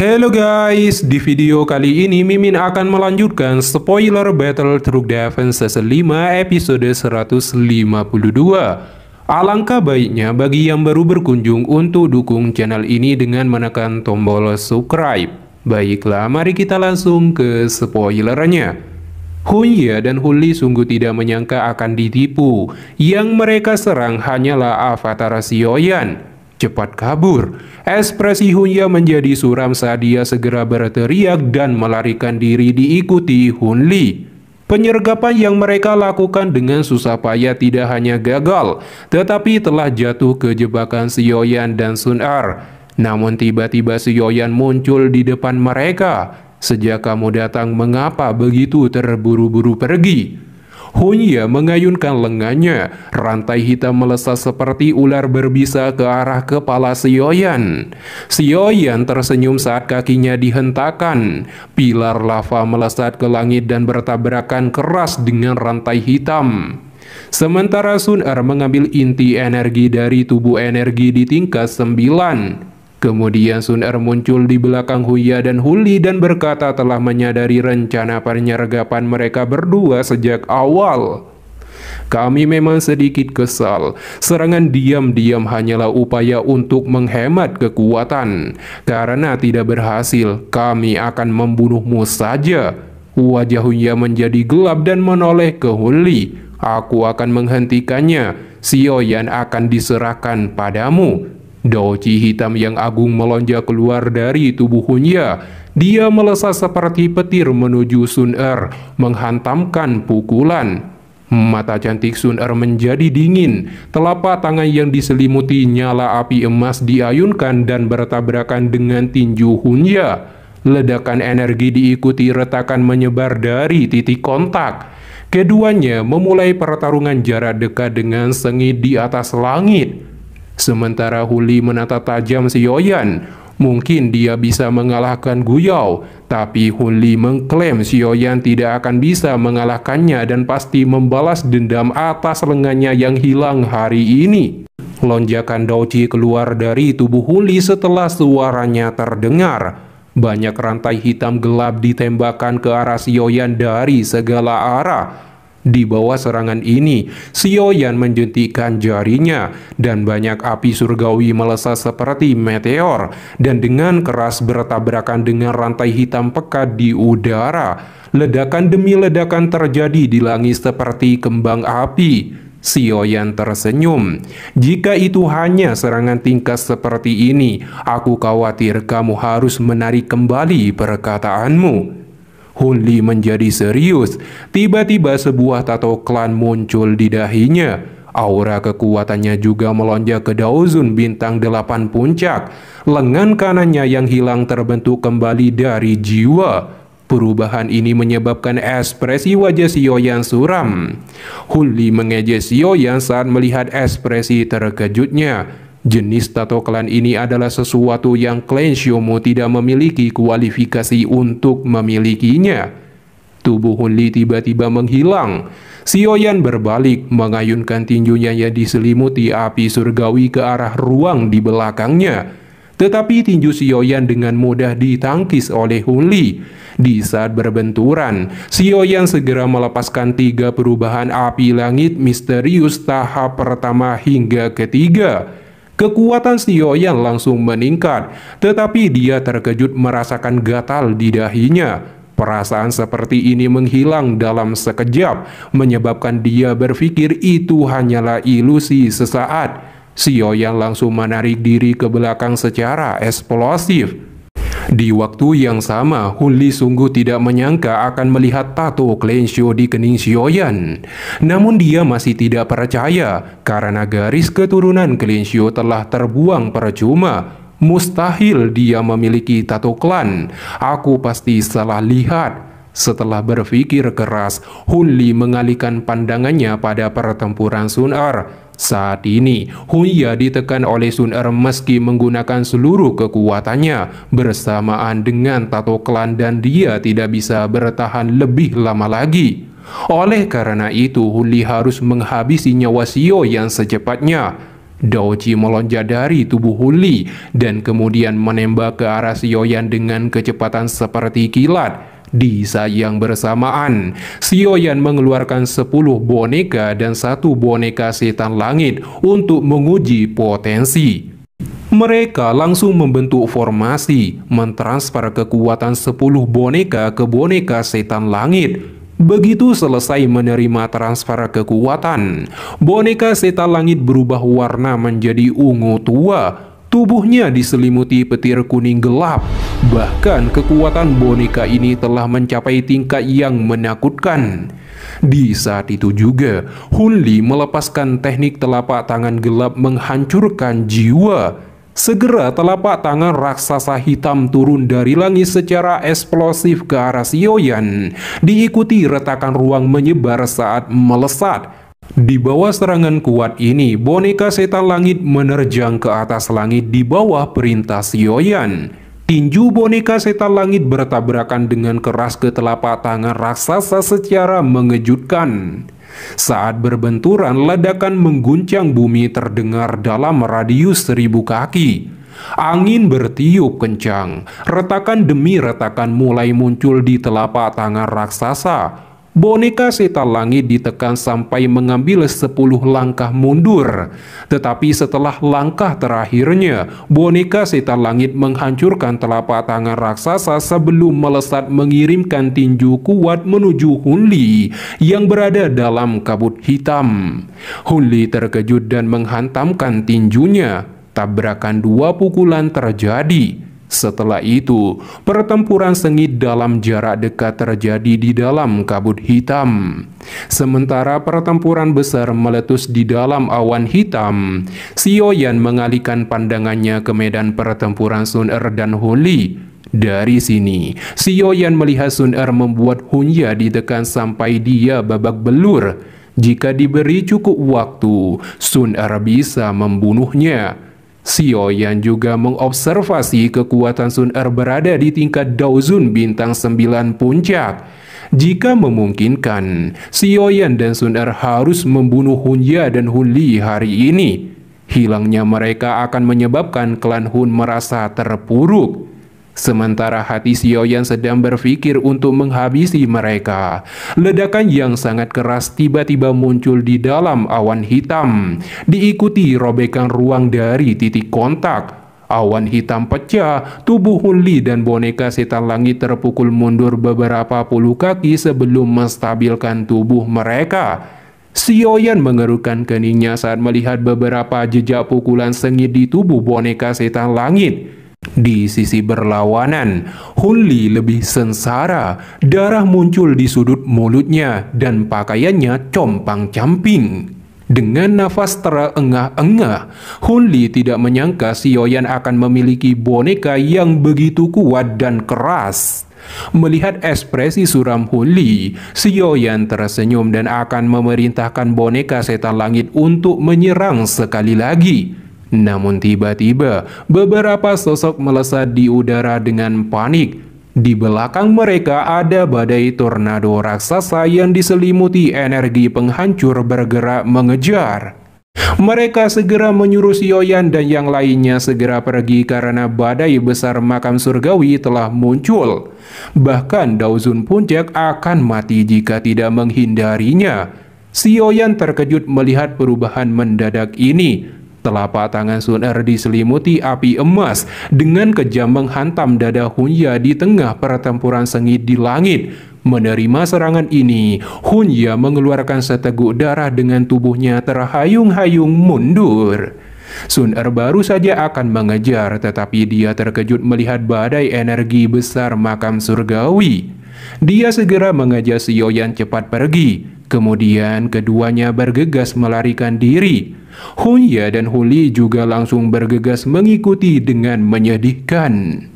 Halo guys, di video kali ini Mimin akan melanjutkan spoiler Battle Truk Defense Season 5 episode 152. Alangkah baiknya bagi yang baru berkunjung untuk dukung channel ini dengan menekan tombol subscribe. Baiklah, mari kita langsung ke spoilernya. Hunya dan Hunli sungguh tidak menyangka akan ditipu. Yang mereka serang hanyalah avatar Xiaoyan. Cepat kabur. Ekspresi Hunya menjadi suram saat dia segera berteriak dan melarikan diri diikuti Hunli. Penyergapan yang mereka lakukan dengan susah payah tidak hanya gagal, tetapi telah jatuh ke jebakan Xiaoyan dan Sun Er. Namun tiba-tiba Xiaoyan muncul di depan mereka. Sejak kamu datang, mengapa begitu terburu-buru pergi? Hunya mengayunkan lengannya, rantai hitam melesat seperti ular berbisa ke arah kepala Xiaoyan. Xiaoyan tersenyum saat kakinya dihentakkan. Pilar lava melesat ke langit dan bertabrakan keras dengan rantai hitam. Sementara Sun Er mengambil inti energi dari tubuh energi di tingkat 9. Kemudian Sun Er muncul di belakang Hunya dan Hunli dan berkata telah menyadari rencana penyergapan mereka berdua sejak awal. Kami memang sedikit kesal. Serangan diam-diam hanyalah upaya untuk menghemat kekuatan. Karena tidak berhasil, kami akan membunuhmu saja. Wajah Hunya menjadi gelap dan menoleh ke Hunli. Aku akan menghentikannya. Xiaoyan akan diserahkan padamu. Douci hitam yang agung melonjak keluar dari tubuh Hunya. Dia melesat seperti petir menuju Sun Er, menghantamkan pukulan. Mata cantik Sun Er menjadi dingin. Telapak tangan yang diselimuti nyala api emas diayunkan dan bertabrakan dengan tinju Hunya. Ledakan energi diikuti retakan menyebar dari titik kontak. Keduanya memulai pertarungan jarak dekat dengan sengit di atas langit. Sementara Hunli menatap tajam Xiaoyan. Mungkin dia bisa mengalahkan Guyao, tapi Hunli mengklaim Xiaoyan tidak akan bisa mengalahkannya dan pasti membalas dendam atas lengannya yang hilang hari ini. Lonjakan Douci keluar dari tubuh Hunli setelah suaranya terdengar. Banyak rantai hitam gelap ditembakkan ke arah Xiaoyan dari segala arah. Di bawah serangan ini, Xiaoyan menjentikkan jarinya dan banyak api surgawi melesat seperti meteor dan dengan keras bertabrakan dengan rantai hitam pekat di udara. Ledakan demi ledakan terjadi di langit seperti kembang api. Xiaoyan tersenyum. Jika itu hanya serangan tingkat seperti ini, aku khawatir kamu harus menarik kembali perkataanmu. Hunli menjadi serius. Tiba-tiba sebuah tato klan muncul di dahinya. Aura kekuatannya juga melonjak ke Daozun bintang 8 puncak. Lengan kanannya yang hilang terbentuk kembali dari jiwa. Perubahan ini menyebabkan ekspresi wajah Xiaoyan suram. Hunli mengejek Xiaoyan saat melihat ekspresi terkejutnya. Jenis tato klan ini adalah sesuatu yang klan Xiaomu tidak memiliki kualifikasi untuk memilikinya. Tubuh Hunli tiba-tiba menghilang. Xiaoyan berbalik, mengayunkan tinjunya yang diselimuti api surgawi ke arah ruang di belakangnya. Tetapi tinju Xiaoyan dengan mudah ditangkis oleh Hunli. Di saat berbenturan, Xiaoyan segera melepaskan 3 perubahan api langit misterius tahap pertama hingga ketiga. Kekuatan Xiaoyan langsung meningkat, tetapi dia terkejut merasakan gatal di dahinya. Perasaan seperti ini menghilang dalam sekejap, menyebabkan dia berpikir itu hanyalah ilusi sesaat. Xiaoyan langsung menarik diri ke belakang secara eksplosif. Di waktu yang sama, Hunli sungguh tidak menyangka akan melihat tato klan Xiao di kening Xiaoyan. Namun dia masih tidak percaya, karena garis keturunan klan Xiao telah terbuang percuma. Mustahil dia memiliki tato klan. Aku pasti salah lihat. Setelah berpikir keras, Hunli mengalihkan pandangannya pada pertempuran Sun Er. Saat ini, Hunya ditekan oleh Sun Er meski menggunakan seluruh kekuatannya bersamaan dengan tato klan dan dia tidak bisa bertahan lebih lama lagi. Oleh karena itu, Hunli harus menghabisi nyawa Xiaoyan secepatnya. Daoji melonjak dari tubuh Hun Li dan kemudian menembak ke arah Xiaoyan dengan kecepatan seperti kilat. Di saat yang bersamaan, Xiaoyan mengeluarkan 10 boneka dan 1 boneka setan langit untuk menguji potensi. Mereka langsung membentuk formasi, mentransfer kekuatan 10 boneka ke boneka setan langit. Begitu selesai menerima transfer kekuatan, boneka setan langit berubah warna menjadi ungu tua. Tubuhnya diselimuti petir kuning gelap. Bahkan kekuatan boneka ini telah mencapai tingkat yang menakutkan. Di saat itu juga, Hun Li melepaskan teknik telapak tangan gelap menghancurkan jiwa. Segera telapak tangan raksasa hitam turun dari langit secara eksplosif ke arah Xiaoyan, diikuti retakan ruang menyebar saat melesat. Di bawah serangan kuat ini, boneka setan langit menerjang ke atas langit di bawah perintah Xiaoyan. Tinju boneka setan langit bertabrakan dengan keras ke telapak tangan raksasa secara mengejutkan. Saat berbenturan, ledakan mengguncang bumi terdengar dalam radius 1000 kaki. Angin bertiup kencang, retakan demi retakan mulai muncul di telapak tangan raksasa. Boneka setan langit ditekan sampai mengambil 10 langkah mundur. Tetapi setelah langkah terakhirnya, boneka setan langit menghancurkan telapak tangan raksasa sebelum melesat mengirimkan tinju kuat menuju Hun Li yang berada dalam kabut hitam. Hun Li terkejut dan menghantamkan tinjunya. Tabrakan 2 pukulan terjadi. Setelah itu, pertempuran sengit dalam jarak dekat terjadi di dalam kabut hitam. Sementara pertempuran besar meletus di dalam awan hitam, Xiaoyan mengalihkan pandangannya ke medan pertempuran Sun Er dan Hun Li. Dari sini, Xiaoyan melihat Sun Er membuat Hun Ya ditekan sampai dia babak belur. Jika diberi cukup waktu, Sun Er bisa membunuhnya. Xiaoyan juga mengobservasi kekuatan Sun Er berada di tingkat Daozun bintang 9 puncak. Jika memungkinkan, Xiaoyan dan Sun Er harus membunuh Hun Ya dan Hun Li hari ini. Hilangnya mereka akan menyebabkan klan Hun merasa terpuruk. Sementara hati Xiaoyan sedang berpikir untuk menghabisi mereka, ledakan yang sangat keras tiba-tiba muncul di dalam awan hitam, diikuti robekan ruang dari titik kontak. Awan hitam pecah, tubuh Hun Li dan boneka setan langit terpukul mundur beberapa puluh kaki sebelum menstabilkan tubuh mereka. Xiaoyan mengerutkan keningnya saat melihat beberapa jejak pukulan sengit di tubuh boneka setan langit. Di sisi berlawanan, Hun Li lebih sengsara. Darah muncul di sudut mulutnya dan pakaiannya compang-camping. Dengan nafas terengah-engah, Hun Li tidak menyangka Xiaoyan akan memiliki boneka yang begitu kuat dan keras. Melihat ekspresi suram Hun Li, Xiaoyan tersenyum dan akan memerintahkan boneka setan langit untuk menyerang sekali lagi. Namun tiba-tiba, beberapa sosok melesat di udara dengan panik. Di belakang mereka ada badai tornado raksasa yang diselimuti energi penghancur bergerak mengejar. Mereka segera menyuruh Xiaoyan dan yang lainnya segera pergi karena badai besar makam surgawi telah muncul. Bahkan Daozun puncak akan mati jika tidak menghindarinya. Xiaoyan terkejut melihat perubahan mendadak ini. Telapak tangan Sun Er diselimuti api emas dengan kejam menghantam dada Hun Ya di tengah pertempuran sengit di langit. Menerima serangan ini, Hun Ya mengeluarkan seteguk darah dengan tubuhnya terhayung-hayung mundur. Sun Er baru saja akan mengejar, tetapi dia terkejut melihat badai energi besar makam surgawi. Dia segera mengajak Xiaoyan cepat pergi. Kemudian keduanya bergegas melarikan diri. Hun Ya dan Hun Li juga langsung bergegas mengikuti dengan menyedihkan.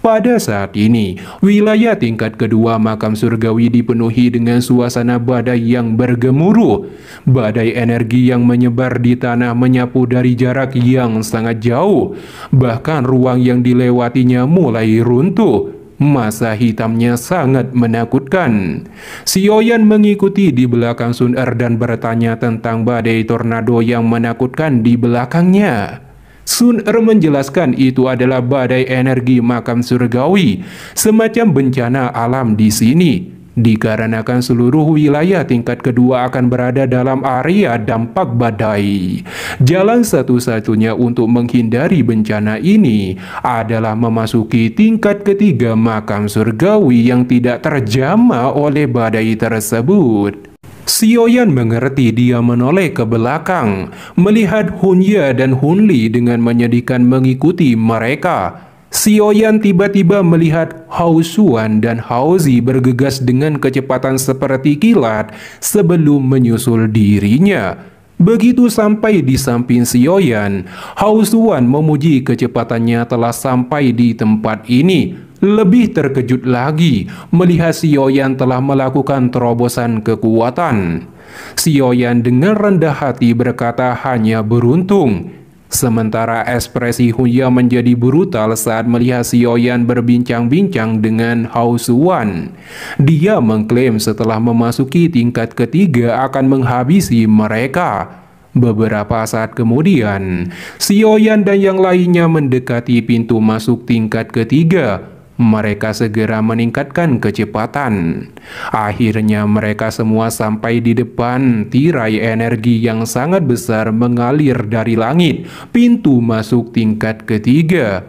Pada saat ini, wilayah tingkat kedua makam surgawi dipenuhi dengan suasana badai yang bergemuruh. Badai energi yang menyebar di tanah menyapu dari jarak yang sangat jauh. Bahkan ruang yang dilewatinya mulai runtuh. Masa hitamnya sangat menakutkan. Xiaoyan mengikuti di belakang Sun Er dan bertanya tentang badai tornado yang menakutkan di belakangnya. Sun Er menjelaskan itu adalah badai energi makam surgawi, semacam bencana alam di sini. Dikarenakan seluruh wilayah tingkat kedua akan berada dalam area dampak badai. Jalan satu-satunya untuk menghindari bencana ini adalah memasuki tingkat ketiga makam surgawi yang tidak terjamah oleh badai tersebut. Xiaoyan mengerti. Dia menoleh ke belakang, melihat Hunya dan Hunli dengan menyedihkan mengikuti mereka. Xiaoyan tiba-tiba melihat Hao Xuan dan Hao Zi bergegas dengan kecepatan seperti kilat sebelum menyusul dirinya. Begitu sampai di samping Xiaoyan, Hao Xuan memuji kecepatannya telah sampai di tempat ini. Lebih terkejut lagi melihat Xiaoyan telah melakukan terobosan kekuatan. Xiaoyan dengan rendah hati berkata hanya beruntung. Sementara ekspresi Hunya menjadi brutal saat melihat Xiaoyan berbincang-bincang dengan Hao Xuan. Dia mengklaim setelah memasuki tingkat ketiga akan menghabisi mereka. Beberapa saat kemudian, Xiaoyan dan yang lainnya mendekati pintu masuk tingkat ketiga. Mereka segera meningkatkan kecepatan. Akhirnya mereka semua sampai di depan tirai energi yang sangat besar mengalir dari langit, pintu masuk tingkat ketiga.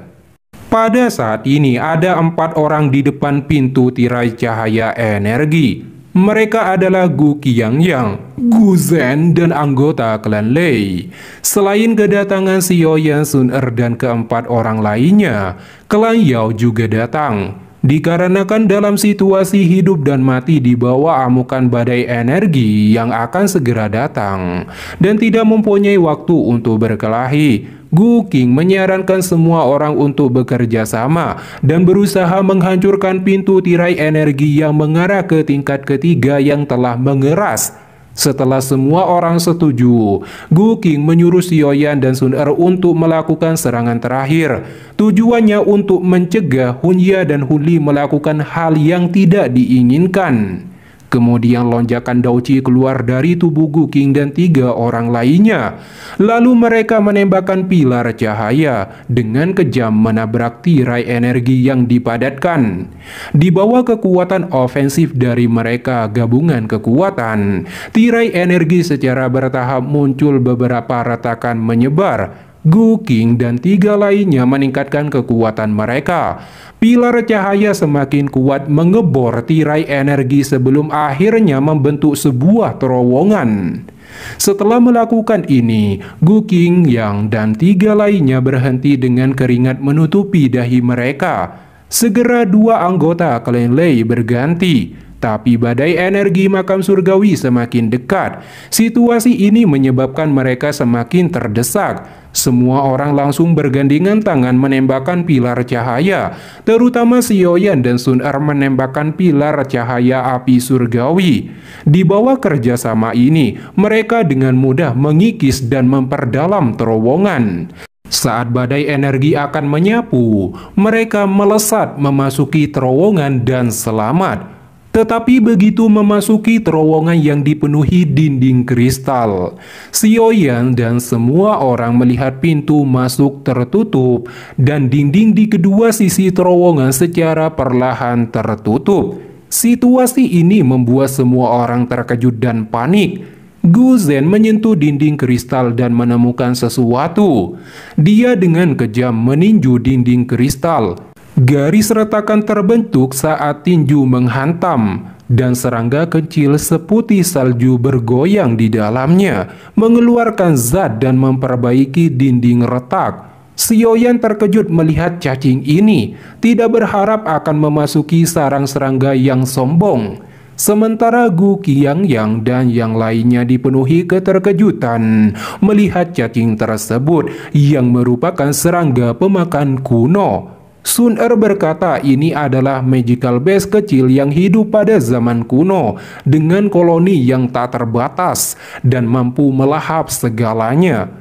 Pada saat ini ada 4 orang di depan pintu tirai cahaya energi. Mereka adalah Gu Qiangyang, Gu Zhen, dan anggota klan Lei. Selain kedatangan Xiaoyan, Sun Er, dan keempat orang lainnya, klan Yao juga datang. Dikarenakan dalam situasi hidup dan mati di bawah amukan badai energi yang akan segera datang, dan tidak mempunyai waktu untuk berkelahi, Gu Qing menyarankan semua orang untuk bekerja sama dan berusaha menghancurkan pintu tirai energi yang mengarah ke tingkat ketiga yang telah mengeras. Setelah semua orang setuju, Gu Qing menyuruh Xiaoyan dan Sun Er untuk melakukan serangan terakhir. Tujuannya untuk mencegah Hunya dan Hunli melakukan hal yang tidak diinginkan. Kemudian lonjakan Daoqi keluar dari tubuh Gu Qing dan 3 orang lainnya. Lalu mereka menembakkan pilar cahaya dengan kejam menabrak tirai energi yang dipadatkan. Di bawah kekuatan ofensif dari mereka gabungan kekuatan, tirai energi secara bertahap muncul beberapa retakan menyebar. Gu Qing dan 3 lainnya meningkatkan kekuatan mereka. Pilar cahaya semakin kuat mengebor tirai energi sebelum akhirnya membentuk sebuah terowongan. Setelah melakukan ini, Gu Qiangyang dan 3 lainnya berhenti dengan keringat menutupi dahi mereka. Segera 2 anggota klan Lei berganti. Tapi badai energi makam surgawi semakin dekat. Situasi ini menyebabkan mereka semakin terdesak. Semua orang langsung bergandengan tangan menembakkan pilar cahaya, terutama Xiaoyan dan Sun Er menembakkan pilar cahaya api surgawi. Di bawah kerjasama ini, mereka dengan mudah mengikis dan memperdalam terowongan. Saat badai energi akan menyapu, mereka melesat memasuki terowongan dan selamat. Tetapi begitu memasuki terowongan yang dipenuhi dinding kristal, Xiaoyan dan semua orang melihat pintu masuk tertutup dan dinding di kedua sisi terowongan secara perlahan tertutup. Situasi ini membuat semua orang terkejut dan panik. Gu Zhen menyentuh dinding kristal dan menemukan sesuatu. Dia dengan kejam meninju dinding kristal. Garis retakan terbentuk saat tinju menghantam, dan serangga kecil seputih salju bergoyang di dalamnya, mengeluarkan zat dan memperbaiki dinding retak. Xiaoyan terkejut melihat cacing ini, tidak berharap akan memasuki sarang serangga yang sombong. Sementara Gu Qiangyang dan yang lainnya dipenuhi keterkejutan melihat cacing tersebut yang merupakan serangga pemakan kuno. Sun Er berkata ini adalah magical base kecil yang hidup pada zaman kuno dengan koloni yang tak terbatas dan mampu melahap segalanya.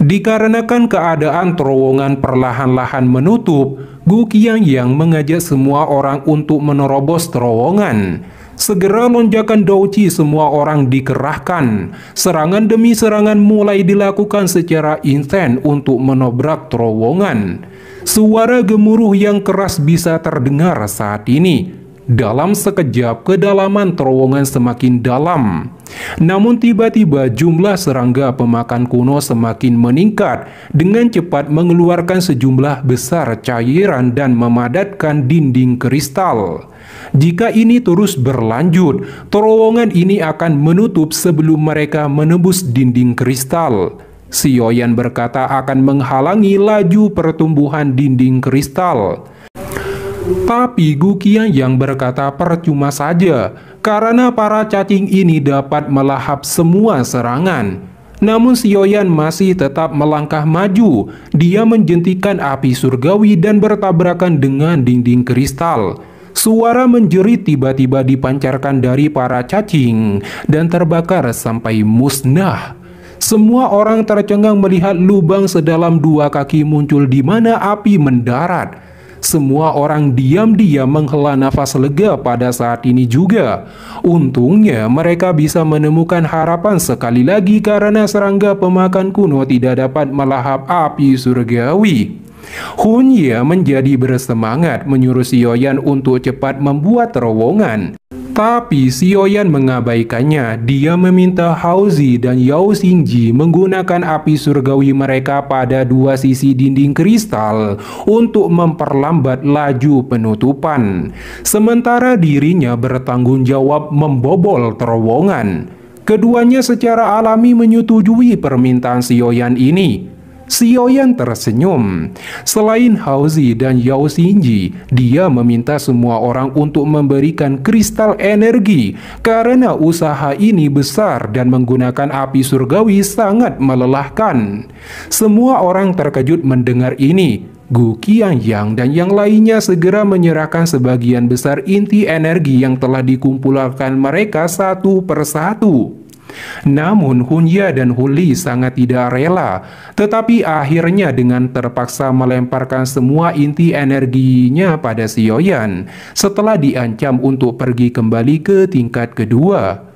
Dikarenakan keadaan terowongan perlahan-lahan menutup, Gu Qiangyang mengajak semua orang untuk menerobos terowongan. Segera lonjakan Douqi semua orang dikerahkan. Serangan demi serangan mulai dilakukan secara intens untuk menobrak terowongan. Suara gemuruh yang keras bisa terdengar saat ini. Dalam sekejap, kedalaman terowongan semakin dalam. Namun tiba-tiba jumlah serangga pemakan kuno semakin meningkat dengan cepat mengeluarkan sejumlah besar cairan dan memadatkan dinding kristal. Jika ini terus berlanjut, terowongan ini akan menutup sebelum mereka menembus dinding kristal. Xiaoyan berkata akan menghalangi laju pertumbuhan dinding kristal. Tapi Gu Qiangyang berkata percuma saja, karena para cacing ini dapat melahap semua serangan. Namun Xiaoyan masih tetap melangkah maju. Dia menjentikan api surgawi dan bertabrakan dengan dinding kristal. Suara menjerit tiba-tiba dipancarkan dari para cacing dan terbakar sampai musnah. Semua orang tercengang melihat lubang sedalam 2 kaki muncul di mana api mendarat. Semua orang diam-diam menghela nafas lega pada saat ini juga. Untungnya mereka bisa menemukan harapan sekali lagi karena serangga pemakan kuno tidak dapat melahap api surgawi. Hun Ye menjadi bersemangat menyuruh Xiaoyan untuk cepat membuat terowongan. Tapi Xiaoyan mengabaikannya. Dia meminta Hao Zi dan Yao Xingji menggunakan api surgawi mereka pada 2 sisi dinding kristal untuk memperlambat laju penutupan. Sementara dirinya bertanggung jawab membobol terowongan. Keduanya secara alami menyetujui permintaan Xiaoyan ini. Xiaoyan tersenyum. Selain Hao Zi dan Yao Xingji, dia meminta semua orang untuk memberikan kristal energi karena usaha ini besar dan menggunakan api surgawi sangat melelahkan. Semua orang terkejut mendengar ini. Gu Qiangyang dan yang lainnya segera menyerahkan sebagian besar inti energi yang telah dikumpulkan mereka satu persatu. Namun Hun Ye dan Hun Li sangat tidak rela, tetapi akhirnya dengan terpaksa melemparkan semua inti energinya pada Xiaoyan setelah diancam untuk pergi kembali ke tingkat kedua.